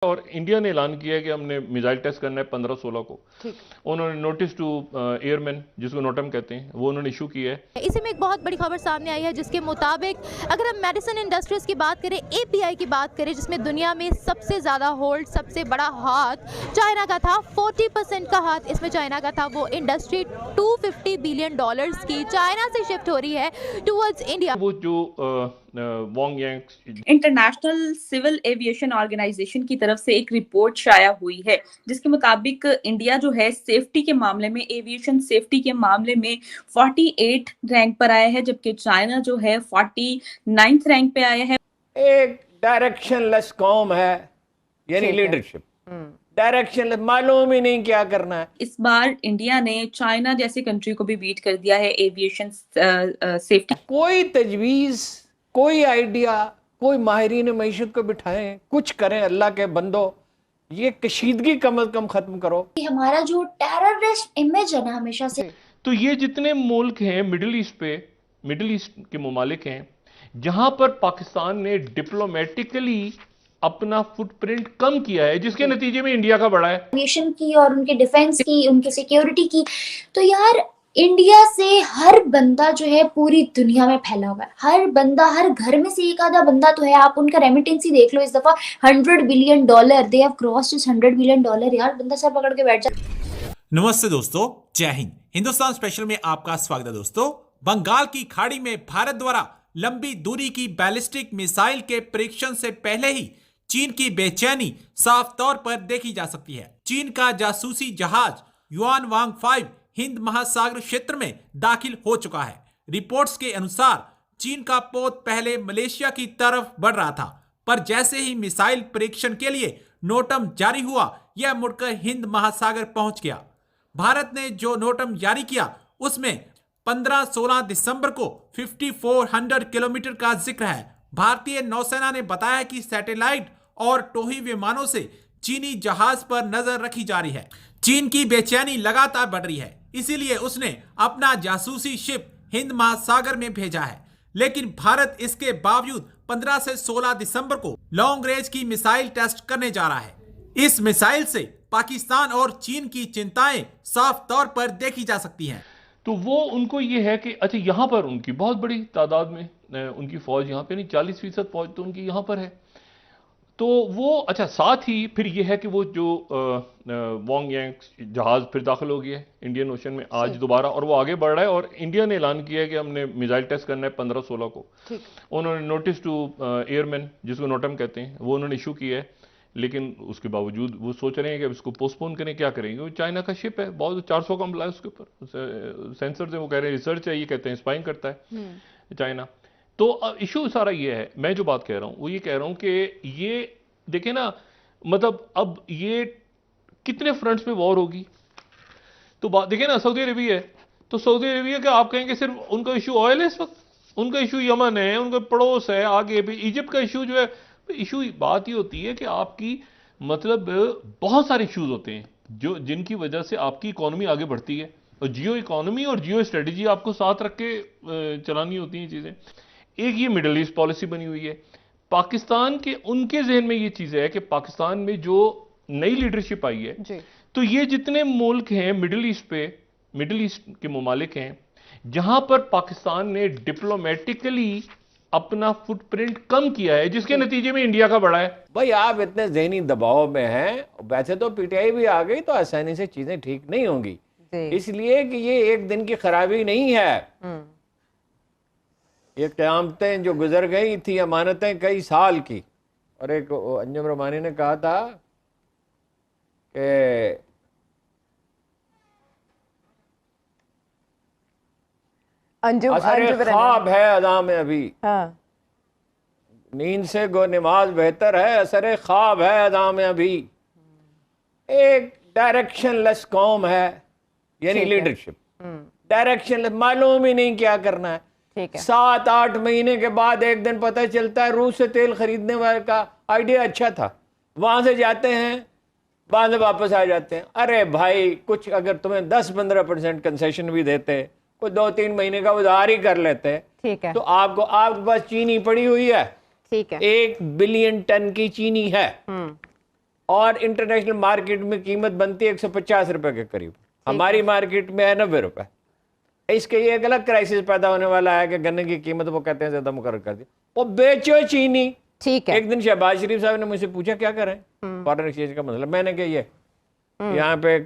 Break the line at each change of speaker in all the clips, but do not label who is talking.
और इंडिया ने ऐलान किया है कि हमने मिसाइल टेस्ट करना है 15-16 को। उन्होंने नोटिस टू एयरमैन, जिसको नोटम कहते हैं, वो उन्होंने इशू किया है।
इसी में एक बहुत बड़ी खबर सामने आई है जिसके मुताबिक अगर हम मेडिसिन इंडस्ट्रीज की बात करें, एपीआई की बात करें, जिसमें दुनिया में सबसे ज़्यादा होल्ड, सबसे बड़ा हाथ चाइना का था, 40% का हाथ इसमें चाइना का था। वो इंडस्ट्री $250 बिलियन की चाइना से शिफ्ट हो रही है टूवर्ड्स इंडिया।
वो जो वोंग यांग
इंटरनेशनल सिविल एविएशन ऑर्गेनाइजेशन की तरफ से एक रिपोर्ट शाया हुई है जिसके मुताबिक इंडिया जो है सेफ्टी के मामले में, एविएशन सेफ्टी के मामले में 48 रैंक पर आया है, जबकि चाइना जो है 49th रैंक पे आया है।
एक डायरेक्शनलेस कौम है, यानी लीडरशिप डायरेक्शनलेस, मालूम ही नहीं क्या करना है।
इस बार इंडिया ने चाइना जैसी कंट्री को भी बीट कर दिया है एविएशन सेफ्टी।
कोई तजवीज, कोई आइडिया, कोई माहिरीन मईशत को बिठाएं, कुछ करें। अल्लाह के बंदो, ये कशीदगी कम अज कम खत्म करो।
हमारा जो टेररिस्ट इमेज है ना हमेशा से,
तो ये जितने मुल्क हैं मिडिल ईस्ट के ममालिक हैं, जहां पर पाकिस्तान ने डिप्लोमेटिकली अपना फुटप्रिंट कम किया है, जिसके नतीजे में इंडिया का बड़ा है।
एविएशन की और उनके डिफेंस की, उनकी सिक्योरिटी की, तो यार इंडिया से हर बंदा जो है पूरी दुनिया में फैला हुआ है। हर बंदा, हर घर में से एक आधा बंदा तो है। आप उनका रेमिटेंसी देख लो, इस दफा $100 billion, they have crossed $100 billion. यार बंदा सर पकड़ के बैठ जाए।
नमस्ते दोस्तों, जय हिंद। हिंदुस्तान स्पेशल में आपका स्वागत है। दोस्तों, बंगाल की खाड़ी में भारत द्वारा लंबी दूरी की बैलिस्टिक मिसाइल के परीक्षण से पहले ही चीन की बेचैनी साफ तौर पर देखी जा सकती है। चीन का जासूसी जहाज युआन वांग 5 हिंद महासागर क्षेत्र में दाखिल हो चुका है। रिपोर्ट्स के अनुसार चीन का पोत पहले मलेशिया की तरफ बढ़ रहा था, पर जैसे ही मिसाइल परीक्षण के लिए नोटम जारी हुआ, यह मुड़कर हिंद महासागर पहुंच गया। भारत ने जो नोटम जारी किया उसमें 15-16 दिसंबर को 5400 किलोमीटर का जिक्र है। भारतीय नौसेना ने बताया कि सैटेलाइट और टोही विमानों से चीनी जहाज पर नजर रखी जा रही है। चीन की बेचैनी लगातार बढ़ रही है, इसीलिए उसने अपना जासूसी शिप हिंद महासागर में भेजा है। लेकिन भारत इसके बावजूद 15 से 16 दिसंबर को लॉन्ग रेंज की मिसाइल टेस्ट करने जा रहा है। इस मिसाइल से पाकिस्तान और चीन की चिंताएं साफ तौर पर देखी जा सकती हैं।
तो वो उनको ये है कि अच्छा, यहां पर उनकी बहुत बड़ी तादाद में उनकी फौज यहां पे नहीं, 40% फौज तो उनकी यहां पर है। तो वो अच्छा, साथ ही फिर ये है कि वो जो वोंग यांग जहाज फिर दाखिल हो गया है इंडियन ओशन में आज दोबारा, और वो आगे बढ़ रहा है। और इंडिया ने ऐलान किया है कि हमने मिसाइल टेस्ट करना है 15-16 को। उन्होंने नोटिस टू एयरमैन, जिसको नोटम कहते हैं, वो उन्होंने इशू किया है। लेकिन उसके बावजूद वो सोच रहे हैं कि अब इसको पोस्टपोन करें। क्या करेंगे? वो चाइना का शिप है, बहुत 400 का हमला है उसके ऊपर, सेंसर से वो कह रहे हैं रिसर्च है, ये कहते हैं स्पाइंग करता है चाइना। तो इशू सारा ये है, मैं जो बात कह रहा हूं वो ये कह रहा हूं कि ये देखें ना, मतलब अब ये कितने फ्रंट्स पे वॉर होगी। तो बात देखें ना, सऊदी अरेबिया है, तो सऊदी अरेबिया का आप कहेंगे सिर्फ उनका इशू ऑयल है इस वक्त, उनका इशू यमन है, उनका पड़ोस है आगे भी, इजिप्ट का इशू जो है। इशू बात ही होती है कि आपकी मतलब बहुत सारे इश्यूज होते हैं जो जिनकी वजह से आपकी इकोनॉमी आगे बढ़ती है, और जियो इकोनॉमी और जियो स्ट्रेटजी आपको साथ रख के चलानी होती हैं चीजें। एक ये मिडिल ईस्ट पॉलिसी बनी हुई है पाकिस्तान के, उनके जहन में ये चीज है कि पाकिस्तान में जो नई लीडरशिप आई है, तो ये जितने मुल्क हैं मिडिल ईस्ट के ममालिक हैं, जहां पर पाकिस्तान ने डिप्लोमेटिकली अपना फुटप्रिंट कम किया है, जिसके नतीजे में इंडिया का बड़ा है।
भाई आप इतने ज़हनी दबाव में हैं, वैसे तो पीटीआई भी आ गई तो आसानी से चीजें ठीक नहीं होंगी, इसलिए कि ये एक दिन की खराबी नहीं है। ये क़यामतें जो गुजर गई थी, अमानतें कई साल की। और एक अंजुम रमानी ने कहा था कि असर ख्वाब है अदा में अभी, नींद से गो नमाज बेहतर है, असर ख्वाब है अदा में अभी। एक डायरेक्शनलेस कौम है, यानी लीडरशिप डायरेक्शनलेस, मालूम ही नहीं क्या करना है। 7-8 महीने के बाद एक दिन पता चलता है रूस से तेल खरीदने वाले का आइडिया अच्छा था, वहां से जाते हैं, बाद में वापस आ जाते हैं। अरे भाई, कुछ अगर तुम्हें 10-15% कंसेशन भी देते, कोई 2-3 महीने का उधार ही कर लेते, ठीक है, तो आपके पास चीनी पड़ी हुई है, ठीक है, 1 बिलियन टन की चीनी है, और इंटरनेशनल मार्केट में कीमत बनती है 150 रुपए के करीब, हमारी मार्केट में है 90 रुपए। इसके ये एक अलग क्राइसिस पैदा होने वाला है कि गन्ने की कीमत वो कहते हैं ज्यादा मुकर्रर कर दी, वो बेचो चीनी।
ठीक है।
एक दिन शहबाज शरीफ साहब ने मुझसे पूछा क्या करें फॉरेन एक्सचेंज का मतलब, मैंने कहा ये यहाँ पे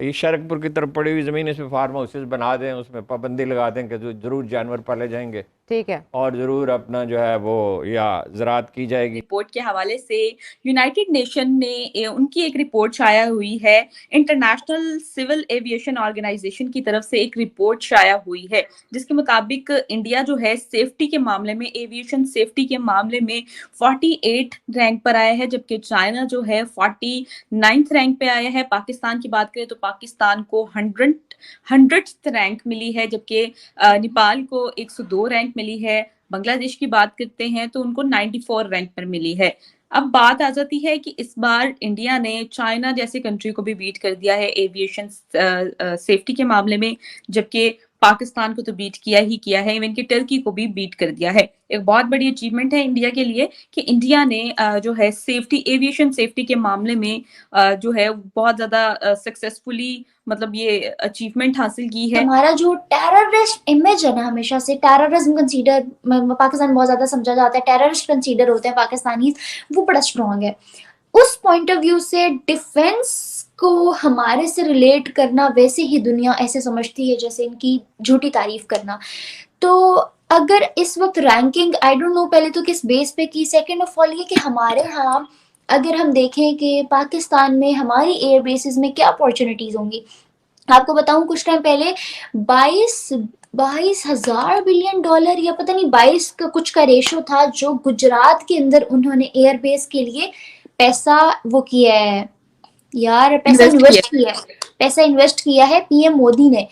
ये शरकपुर की तरफ पड़ी हुई जमीन, इसमें फार्म हाउसेस बना दें, उसमें पाबंदी लगा दें कि जरूर जानवर पाले जाएंगे,
ठीक है,
और जरूर अपना जो है वो या ज़राअत की जाएगी।
रिपोर्ट के हवाले से यूनाइटेड नेशन ने उनकी एक रिपोर्ट शाया हुई है, इंटरनेशनल सिविल एविएशन ऑर्गेनाइजेशन की तरफ से एक रिपोर्ट शाया हुई है, जिसके मुताबिक इंडिया जो है सेफ्टी के मामले में, एविएशन सेफ्टी के मामले में 48 रैंक पर आया है, जबकि चाइना जो है 49th रैंक पे आया है। पाकिस्तान की बात करें तो पाकिस्तान को 100th रैंक मिली है, जबकि नेपाल को 102 रैंक मिली है। बांग्लादेश की बात करते हैं तो उनको 94 रैंक पर मिली है। अब बात आ जाती है कि इस बार इंडिया ने चाइना जैसे कंट्री को भी बीट कर दिया है एविएशन सेफ्टी के मामले में, जबकि पाकिस्तान को तो बीट किया ही किया है, इवन कि टर्की को भी बीट कर दिया है। एक बहुत बड़ी अचीवमेंट है इंडिया के लिए कि इंडिया ने जो है सेफ्टी, एविएशन सेफ्टी के मामले में जो है बहुत ज्यादा सक्सेसफुली मतलब ये अचीवमेंट हासिल की है।
हमारा जो टेररिस्ट इमेज है ना, हमेशा से टेररिज्म कंसीडर पाकिस्तान बहुत ज्यादा समझा जाता है, टेररिस्ट कंसीडर होते हैं पाकिस्तानी, वो बड़ा स्ट्रॉन्ग है। उस पॉइंट ऑफ व्यू से डिफेंस को हमारे से रिलेट करना वैसे ही दुनिया ऐसे समझती है जैसे इनकी झूठी तारीफ करना। तो अगर इस वक्त रैंकिंग आई डोंट नो पहले तो किस बेस पे की, सेकंड ऑफ ऑल ये कि हमारे यहाँ अगर हम देखें कि पाकिस्तान में हमारी एयर बेसिस में क्या अपॉर्चुनिटीज होंगी। आपको बताऊं कुछ टाइम पहले 22,000 बिलियन डॉलर या पता नहीं 22 का कुछ का रेशो था जो गुजरात के अंदर उन्होंने एयरबेस के लिए पैसा वो किया है यार, पैसा इन्वेस्ट किया है पीएम मोदी ने।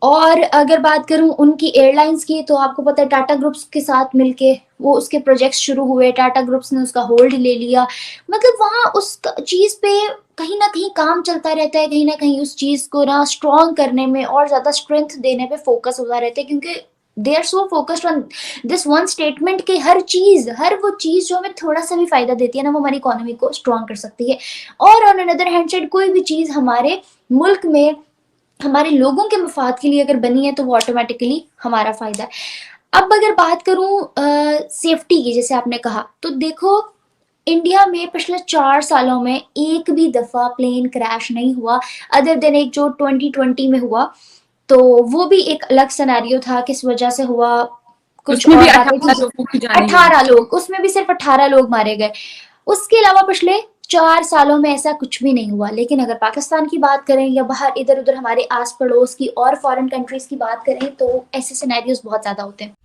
और अगर बात करूं उनकी एयरलाइंस की तो आपको पता है टाटा ग्रुप्स के साथ मिलके वो उसके प्रोजेक्ट्स शुरू हुए, टाटा ग्रुप्स ने उसका होल्ड ले लिया। मतलब वहां उस चीज पे कहीं ना कहीं काम चलता रहता है, कहीं ना कहीं उस चीज को ना स्ट्रॉन्ग करने में और ज्यादा स्ट्रेंथ देने पे फोकस होता रहता है, क्योंकि they are so focused on this one statement कि हर वो चीज जो हमें थोड़ा सा भी फायदा देती है ना, वो हमारी इकोनॉमी को स्ट्रॉन्ग कर सकती है। और ऑन अनदर हैंड साइड कोई भी चीज हमारे मुल्क में हमारे लोगों के मफाद के लिए अगर बनी है तो वो ऑटोमेटिकली हमारा फायदा है। अब अगर बात करूं सेफ्टी की, जैसे आपने कहा, तो देखो इंडिया में पिछले 4 सालों में एक भी दफा प्लेन क्रैश नहीं हुआ, अदर देन एक जो 2020 में हुआ, तो वो भी एक अलग सिनेरियो था, किस वजह से हुआ कुछ और 18 लोग, उसमें भी सिर्फ 18 लोग मारे गए। उसके अलावा पिछले 4 सालों में ऐसा कुछ भी नहीं हुआ। लेकिन अगर पाकिस्तान की बात करें या बाहर इधर उधर हमारे आस पड़ोस की और फॉरेन कंट्रीज की बात करें तो ऐसे सिनेरियोस बहुत ज्यादा होते हैं।